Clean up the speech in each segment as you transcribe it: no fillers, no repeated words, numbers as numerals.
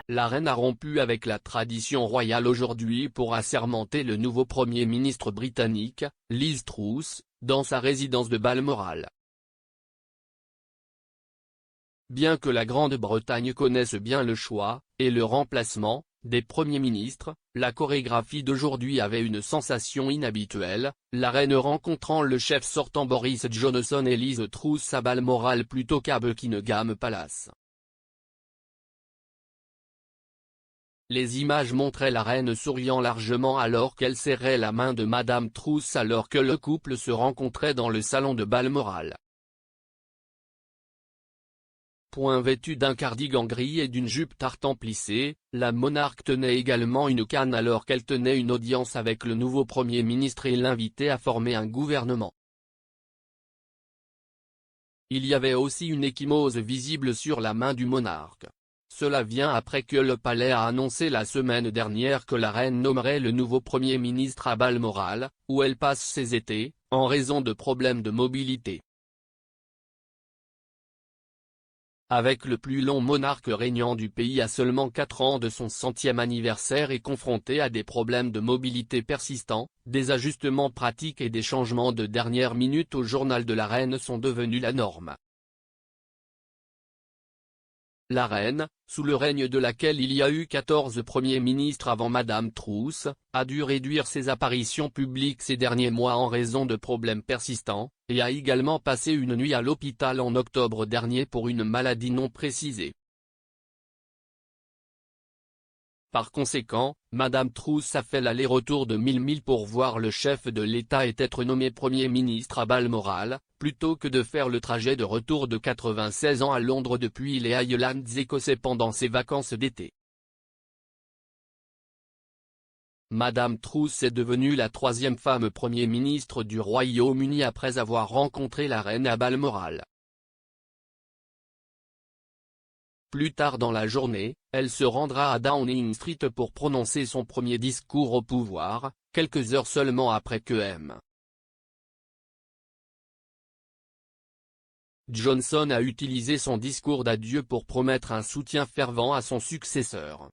La reine a rompu avec la tradition royale aujourd'hui pour assermenter le nouveau Premier ministre britannique, Liz Truss, dans sa résidence de Balmoral. Bien que la Grande-Bretagne connaisse bien le choix, et le remplacement, des premiers ministres, la chorégraphie d'aujourd'hui avait une sensation inhabituelle, la reine rencontrant le chef sortant Boris Johnson et Liz Truss à Balmoral plutôt qu'à Buckingham Palace. Les images montraient la reine souriant largement alors qu'elle serrait la main de Madame Truss alors que le couple se rencontrait dans le salon de Balmoral. Vêtue d'un cardigan gris et d'une jupe tartan plissée, la monarque tenait également une canne alors qu'elle tenait une audience avec le nouveau Premier ministre et l'invitait à former un gouvernement. Il y avait aussi une ecchymose visible sur la main du monarque. Cela vient après que le palais a annoncé la semaine dernière que la reine nommerait le nouveau Premier ministre à Balmoral, où elle passe ses étés, en raison de problèmes de mobilité. Avec le plus long monarque régnant du pays à seulement 4 ans de son 100e anniversaire et confronté à des problèmes de mobilité persistants, des ajustements pratiques et des changements de dernière minute au journal de la reine sont devenus la norme. La reine, sous le règne de laquelle il y a eu 14 premiers ministres avant Madame Truss, a dû réduire ses apparitions publiques ces derniers mois en raison de problèmes persistants, et a également passé une nuit à l'hôpital en octobre dernier pour une maladie non précisée. Par conséquent, Madame Truss a fait l'aller-retour de 1000 milles pour voir le chef de l'État et être nommé Premier ministre à Balmoral, plutôt que de faire le trajet de retour de 96 ans à Londres depuis les Highlands écossais pendant ses vacances d'été. Madame Truss est devenue la 3e femme Premier ministre du Royaume-Uni après avoir rencontré la reine à Balmoral. Plus tard dans la journée, elle se rendra à Downing Street pour prononcer son premier discours au pouvoir, quelques heures seulement après que M. Johnson a utilisé son discours d'adieu pour promettre un soutien fervent à son successeur.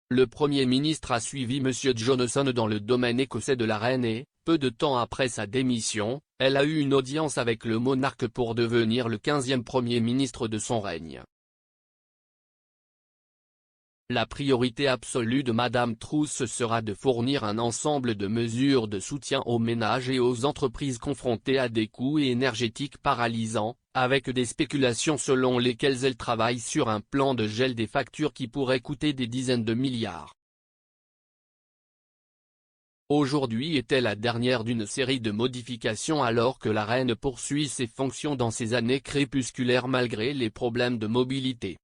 Le Premier ministre a suivi M. Johnson dans le domaine écossais de la reine et, peu de temps après sa démission, elle a eu une audience avec le monarque pour devenir le 15e Premier ministre de son règne. La priorité absolue de Madame Truss sera de fournir un ensemble de mesures de soutien aux ménages et aux entreprises confrontées à des coûts énergétiques paralysants, avec des spéculations selon lesquelles elle travaille sur un plan de gel des factures qui pourrait coûter des dizaines de milliards. Aujourd'hui était la dernière d'une série de modifications alors que la reine poursuit ses fonctions dans ses années crépusculaires malgré les problèmes de mobilité.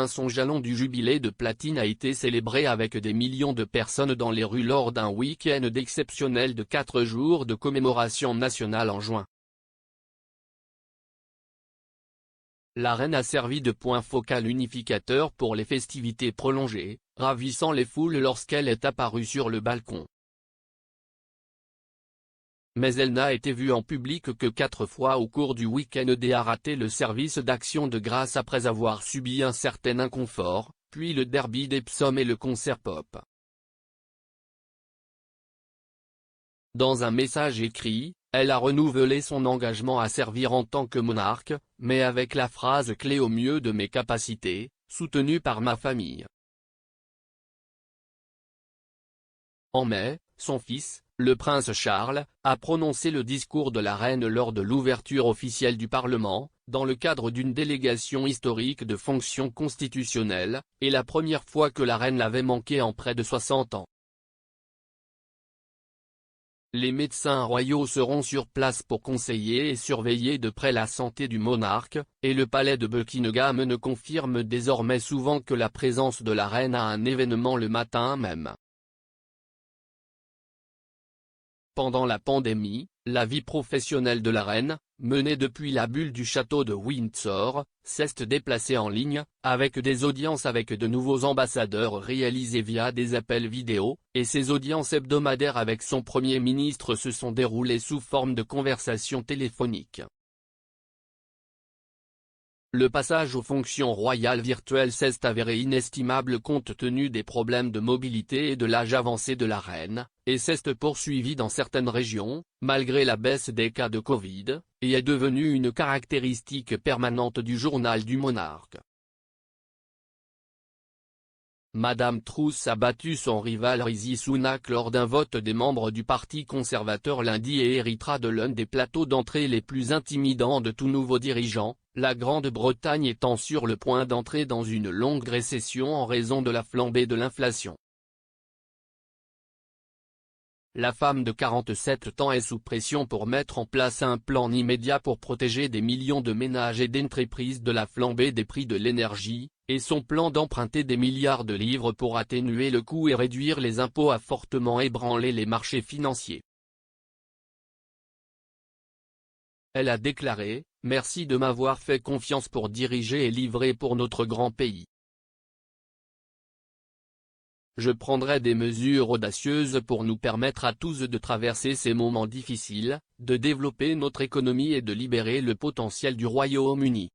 Son jalon du jubilé de platine a été célébré avec des millions de personnes dans les rues lors d'un week-end exceptionnel de 4 jours de commémoration nationale en juin. La reine a servi de point focal unificateur pour les festivités prolongées, ravissant les foules lorsqu'elle est apparue sur le balcon. Mais elle n'a été vue en public que 4 fois au cours du week-end et a raté le service d'action de grâce après avoir subi un certain inconfort, puis le derby d'Epsom et le concert pop. Dans un message écrit, elle a renouvelé son engagement à servir en tant que monarque, mais avec la phrase clé au mieux de mes capacités, soutenue par ma famille. En mai, son fils, le prince Charles, a prononcé le discours de la reine lors de l'ouverture officielle du Parlement, dans le cadre d'une délégation historique de fonctions constitutionnelles, et la première fois que la reine l'avait manqué en près de 60 ans. Les médecins royaux seront sur place pour conseiller et surveiller de près la santé du monarque, et le palais de Buckingham ne confirme désormais souvent que la présence de la reine à un événement le matin même. Pendant la pandémie, la vie professionnelle de la reine, menée depuis la bulle du château de Windsor, s'est déplacée en ligne, avec des audiences avec de nouveaux ambassadeurs réalisées via des appels vidéo, et ses audiences hebdomadaires avec son Premier ministre se sont déroulées sous forme de conversations téléphoniques. Le passage aux fonctions royales virtuelles s'est avéré inestimable compte tenu des problèmes de mobilité et de l'âge avancé de la reine, et s'est poursuivi dans certaines régions, malgré la baisse des cas de Covid, et est devenu une caractéristique permanente du journal du monarque. Madame Truss a battu son rival Rishi Sunak lors d'un vote des membres du Parti conservateur lundi et héritera de l'un des plateaux d'entrée les plus intimidants de tout nouveau dirigeant, la Grande-Bretagne étant sur le point d'entrer dans une longue récession en raison de la flambée de l'inflation. La femme de 47 ans est sous pression pour mettre en place un plan immédiat pour protéger des millions de ménages et d'entreprises de la flambée des prix de l'énergie, et son plan d'emprunter des milliards de livres pour atténuer le coût et réduire les impôts a fortement ébranlé les marchés financiers. Elle a déclaré « Merci de m'avoir fait confiance pour diriger et livrer pour notre grand pays. Je prendrai des mesures audacieuses pour nous permettre à tous de traverser ces moments difficiles, de développer notre économie et de libérer le potentiel du Royaume-Uni. »